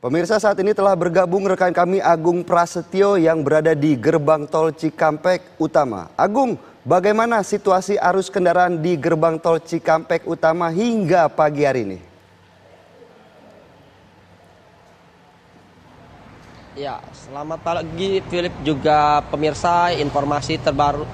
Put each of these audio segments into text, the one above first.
Pemirsa, saat ini telah bergabung rekan kami Agung Prasetyo yang berada di gerbang tol Cikampek Utama. Agung, bagaimana situasi arus kendaraan di gerbang tol Cikampek Utama hingga pagi hari ini? Ya, selamat pagi Philip juga pemirsa, informasi terbaru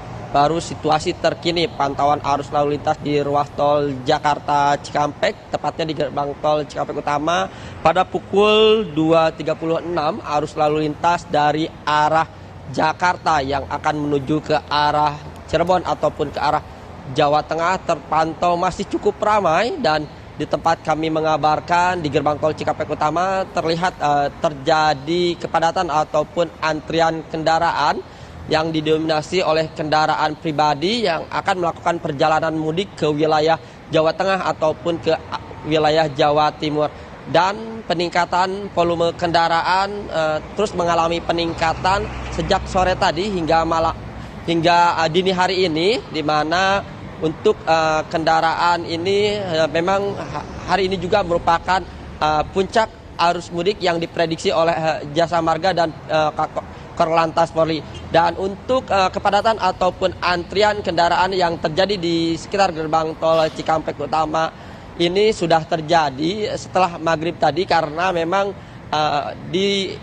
situasi terkini pantauan arus lalu lintas di ruas tol Jakarta Cikampek, tepatnya di gerbang tol Cikampek Utama pada pukul 2.36 arus lalu lintas dari arah Jakarta yang akan menuju ke arah Cirebon ataupun ke arah Jawa Tengah terpantau masih cukup ramai, dan di tempat kami mengabarkan di gerbang tol Cikampek Utama terlihat terjadi kepadatan ataupun antrian kendaraan yang didominasi oleh kendaraan pribadi yang akan melakukan perjalanan mudik ke wilayah Jawa Tengah ataupun ke wilayah Jawa Timur. Dan peningkatan volume kendaraan terus mengalami peningkatan sejak sore tadi hingga dini hari ini, di mana untuk kendaraan ini memang hari ini juga merupakan puncak arus mudik yang diprediksi oleh Jasa Marga dan Korlantas Polri. Dan untuk kepadatan ataupun antrian kendaraan yang terjadi di sekitar gerbang tol Cikampek Utama ini sudah terjadi setelah maghrib tadi, karena memang di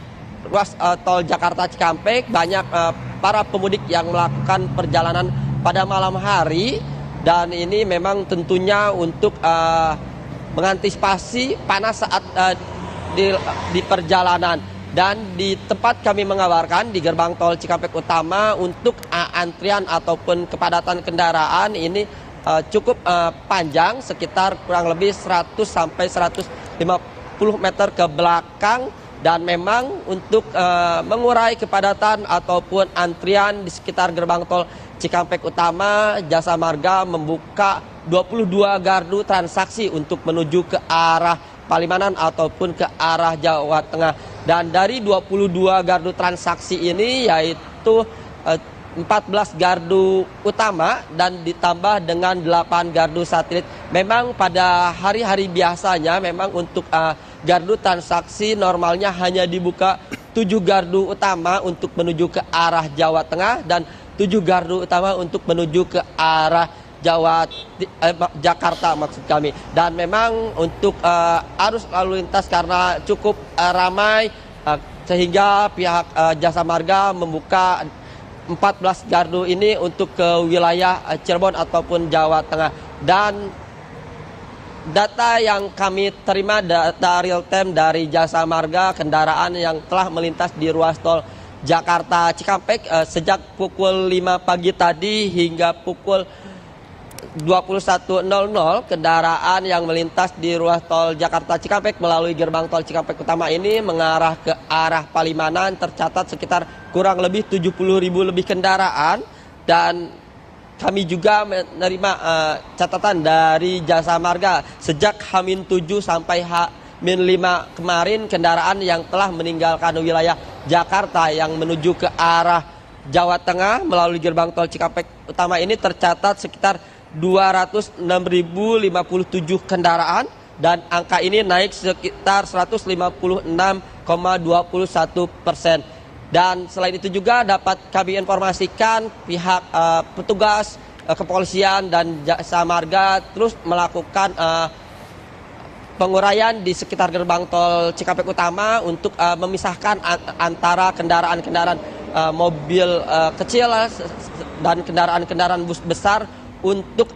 ruas tol Jakarta Cikampek banyak para pemudik yang melakukan perjalanan pada malam hari, dan ini memang tentunya untuk mengantisipasi panas saat di perjalanan. Dan di tempat kami mengabarkan di gerbang tol Cikampek Utama untuk antrian ataupun kepadatan kendaraan ini cukup panjang, sekitar kurang lebih 100 sampai 150 meter ke belakang. Dan memang untuk mengurai kepadatan ataupun antrian di sekitar gerbang tol Cikampek Utama, Jasa Marga membuka 22 gardu transaksi untuk menuju ke arah Palimanan ataupun ke arah Jawa Tengah. Dan dari 22 gardu transaksi ini yaitu 14 gardu utama dan ditambah dengan 8 gardu satelit. Memang pada hari-hari biasanya memang untuk gardu transaksi normalnya hanya dibuka 7 gardu utama untuk menuju ke arah Jawa Tengah dan 7 gardu utama untuk menuju ke arah Jakarta maksud kami. Dan memang untuk arus lalu lintas karena cukup ramai sehingga pihak Jasa Marga membuka 14 gardu ini untuk ke wilayah Cirebon ataupun Jawa Tengah. Dan data yang kami terima, data real time dari Jasa Marga, kendaraan yang telah melintas di ruas tol Jakarta Cikampek sejak pukul 5 pagi tadi hingga pukul 21.00, kendaraan yang melintas di ruas tol Jakarta Cikampek melalui gerbang tol Cikampek Utama ini mengarah ke arah Palimanan tercatat sekitar kurang lebih 70.000 lebih kendaraan. Dan kami juga menerima catatan dari Jasa Marga sejak H-7 sampai H-5 kemarin, kendaraan yang telah meninggalkan wilayah Jakarta yang menuju ke arah Jawa Tengah melalui gerbang tol Cikampek Utama ini tercatat sekitar 206.057 kendaraan, dan angka ini naik sekitar 156,21%. Dan selain itu juga dapat kami informasikan pihak petugas kepolisian dan Jasa Marga terus melakukan penguraian di sekitar gerbang tol Cikampek Utama untuk memisahkan antara kendaraan-kendaraan mobil kecil dan kendaraan-kendaraan bus besar untuk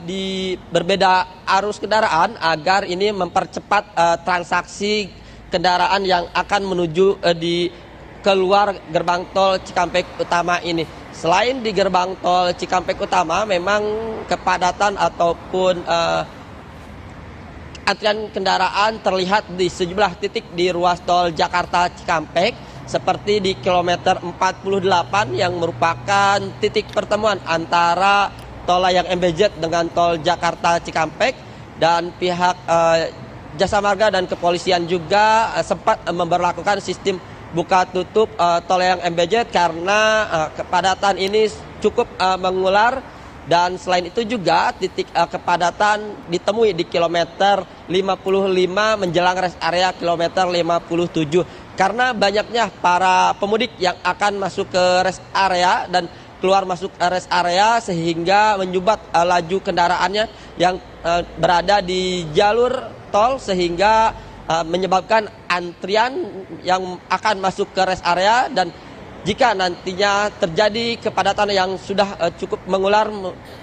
di berbeda arus kendaraan agar ini mempercepat transaksi kendaraan yang akan menuju di keluar gerbang tol Cikampek Utama ini. Selain di gerbang tol Cikampek Utama, memang kepadatan ataupun antrian kendaraan terlihat di sejumlah titik di ruas tol Jakarta Cikampek, seperti di kilometer 48 yang merupakan titik pertemuan antara tol layang MBZ dengan tol Jakarta Cikampek. Dan pihak Jasa Marga dan kepolisian juga sempat memberlakukan sistem buka tutup tol layang MBZ karena kepadatan ini cukup mengular Dan selain itu juga titik kepadatan ditemui di kilometer 55 menjelang rest area kilometer 57. Karena banyaknya para pemudik yang akan masuk ke rest area dan keluar masuk rest area sehingga menyumbat laju kendaraannya yang berada di jalur tol sehingga menyebabkan antrian yang akan masuk ke rest area. Dan jika nantinya terjadi kepadatan yang sudah cukup mengular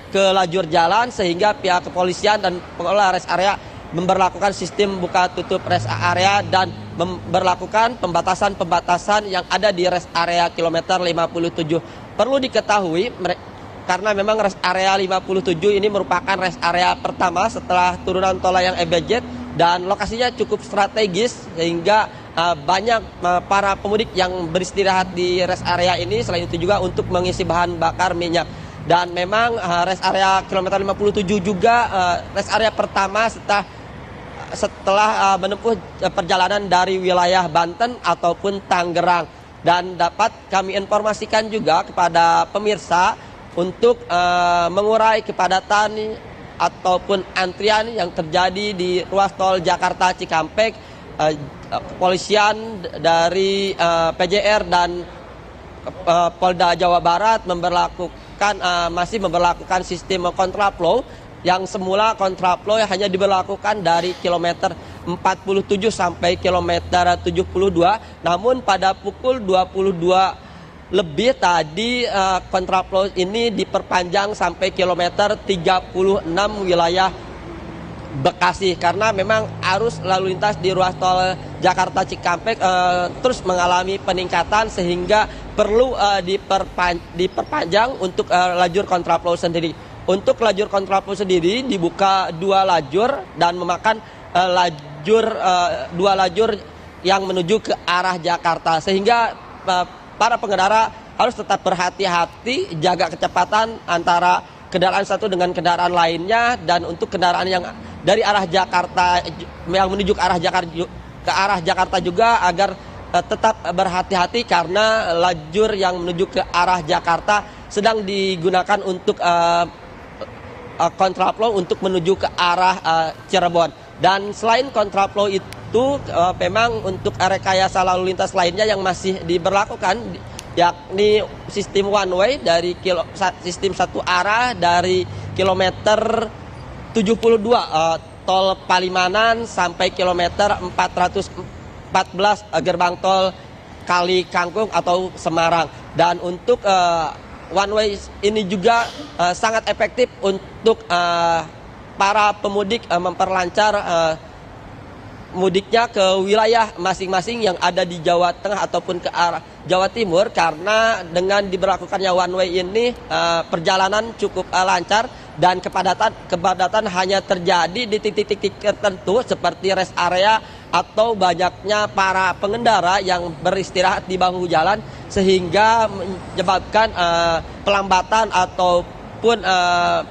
ke lajur jalan sehingga pihak kepolisian dan pengelola rest area memberlakukan sistem buka tutup rest area dan memberlakukan pembatasan-pembatasan yang ada di rest area kilometer 57. Perlu diketahui karena memang rest area 57 ini merupakan rest area pertama setelah turunan tol layang EBZ dan lokasinya cukup strategis sehingga banyak para pemudik yang beristirahat di rest area ini. Selain itu juga untuk mengisi bahan bakar minyak. Dan memang rest area kilometer 57 juga rest area pertama setelah menempuh perjalanan dari wilayah Banten ataupun Tangerang. Dan dapat kami informasikan juga kepada pemirsa untuk mengurai kepadatan ataupun antrian yang terjadi di ruas tol Jakarta Cikampek. Kepolisian dari PJR dan Polda Jawa Barat masih memberlakukan sistem kontraflow yang semula kontraflow hanya diberlakukan dari kilometer 47 sampai kilometer 72. Namun pada pukul 22 lebih tadi kontraflow ini diperpanjang sampai kilometer 36 wilayah Bekasi karena memang arus lalu lintas di ruas tol Jakarta Cikampek terus mengalami peningkatan sehingga perlu diperpanjang untuk lajur kontraflow sendiri. Untuk lajur kontraflow sendiri dibuka 2 lajur dan memakan dua lajur yang menuju ke arah Jakarta sehingga para pengendara harus tetap berhati-hati jaga kecepatan antara kendaraan satu dengan kendaraan lainnya. Dan untuk kendaraan yang dari arah Jakarta yang menuju ke arah Jakarta juga agar tetap berhati-hati karena lajur yang menuju ke arah Jakarta sedang digunakan untuk kontraflow untuk menuju ke arah Cirebon. Dan selain kontraflow itu memang untuk rekayasa lalu lintas lainnya yang masih diberlakukan yakni sistem one way dari sistem satu arah dari kilometer 72 tol Palimanan sampai kilometer 414 gerbang tol Kali Kangkung atau Semarang. Dan untuk one way ini juga sangat efektif untuk para pemudik memperlancar mudiknya ke wilayah masing-masing yang ada di Jawa Tengah ataupun ke arah Jawa Timur karena dengan diberlakukannya one way ini perjalanan cukup lancar dan kepadatan hanya terjadi di titik-titik tertentu seperti rest area atau banyaknya para pengendara yang beristirahat di bahu jalan sehingga menyebabkan pelambatan ataupun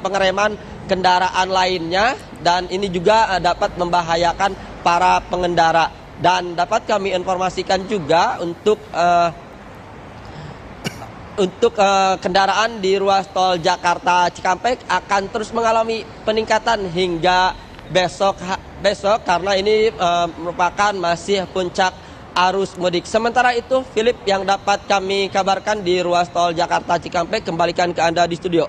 pengereman kendaraan lainnya dan ini juga dapat membahayakan para pengendara. Dan dapat kami informasikan juga untuk kendaraan di ruas tol Jakarta Cikampek akan terus mengalami peningkatan hingga besok karena ini merupakan masih puncak arus mudik. Sementara itu, Philip, yang dapat kami kabarkan di ruas tol Jakarta Cikampek, kembalikan ke Anda di studio.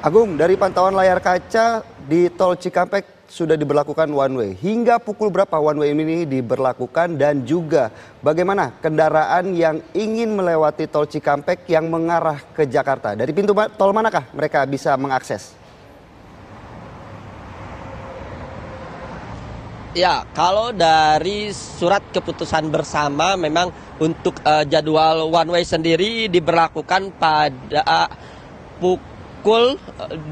Agung, dari pantauan layar kaca di tol Cikampek sudah diberlakukan one way. Hingga pukul berapa one way ini diberlakukan dan juga bagaimana kendaraan yang ingin melewati tol Cikampek yang mengarah ke Jakarta? Dari pintu tol manakah mereka bisa mengakses? Ya, kalau dari surat keputusan bersama memang untuk jadwal one way sendiri diberlakukan pada pukul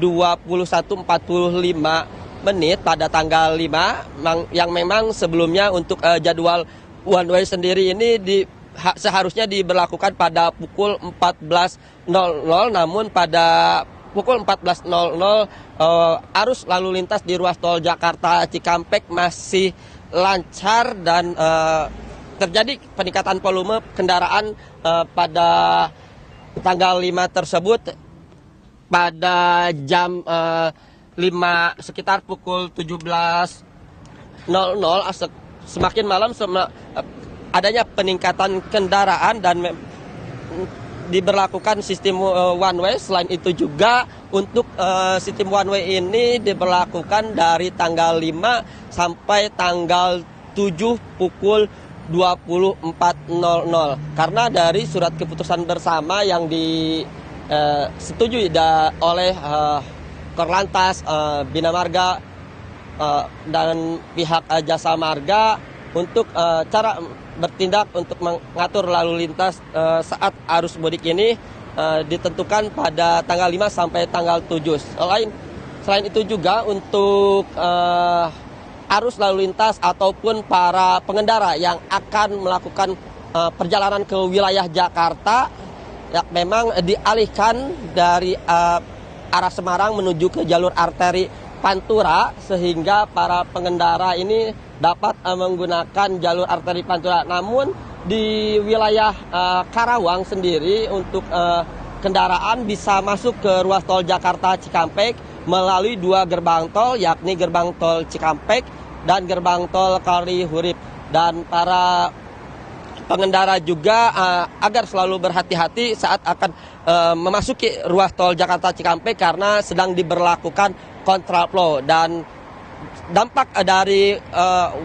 21.45 menit pada tanggal 5 yang memang sebelumnya untuk jadwal one way sendiri ini seharusnya diberlakukan pada pukul 14.00 namun pada pukul 14.00 arus lalu lintas di ruas tol Jakarta Cikampek masih lancar dan terjadi peningkatan volume kendaraan pada tanggal 5 tersebut pada jam 5 sekitar pukul 17.00 semakin malam adanya peningkatan kendaraan dan diberlakukan sistem one way. Selain itu juga untuk sistem one way ini diberlakukan dari tanggal 5 sampai tanggal 7 pukul 24.00 karena dari surat keputusan bersama yang disetujui oleh Korlantas, Bina Marga dan pihak Jasa Marga untuk cara bertindak untuk mengatur lalu lintas saat arus mudik ini ditentukan pada tanggal 5 sampai tanggal 7. Selain itu juga untuk arus lalu lintas ataupun para pengendara yang akan melakukan perjalanan ke wilayah Jakarta ya memang dialihkan dari arah Semarang menuju ke jalur arteri Pantura sehingga para pengendara ini dapat menggunakan jalur arteri Pantura. Namun di wilayah Karawang sendiri untuk kendaraan bisa masuk ke ruas tol Jakarta Cikampek melalui 2 gerbang tol, yakni gerbang tol Cikampek dan gerbang tol Kalihurip. Dan para pengendara juga agar selalu berhati-hati saat akan memasuki ruas tol Jakarta Cikampek karena sedang diberlakukan kontraflow. Dan dampak dari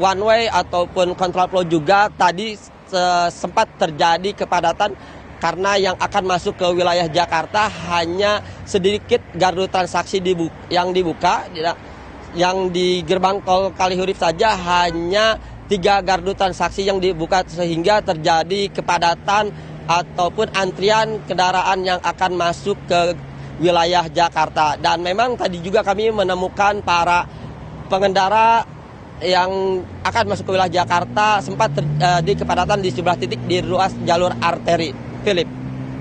one way ataupun kontraflow juga tadi sempat terjadi kepadatan karena yang akan masuk ke wilayah Jakarta hanya sedikit gardu transaksi yang dibuka. Yang di gerbang tol Kalihurip saja hanya 3 gardu transaksi yang dibuka sehingga terjadi kepadatan ataupun antrian kendaraan yang akan masuk ke wilayah Jakarta. Dan memang tadi juga kami menemukan para pengendara yang akan masuk ke wilayah Jakarta sempat terjadi kepadatan di sejumlah titik di ruas jalur arteri. Philip.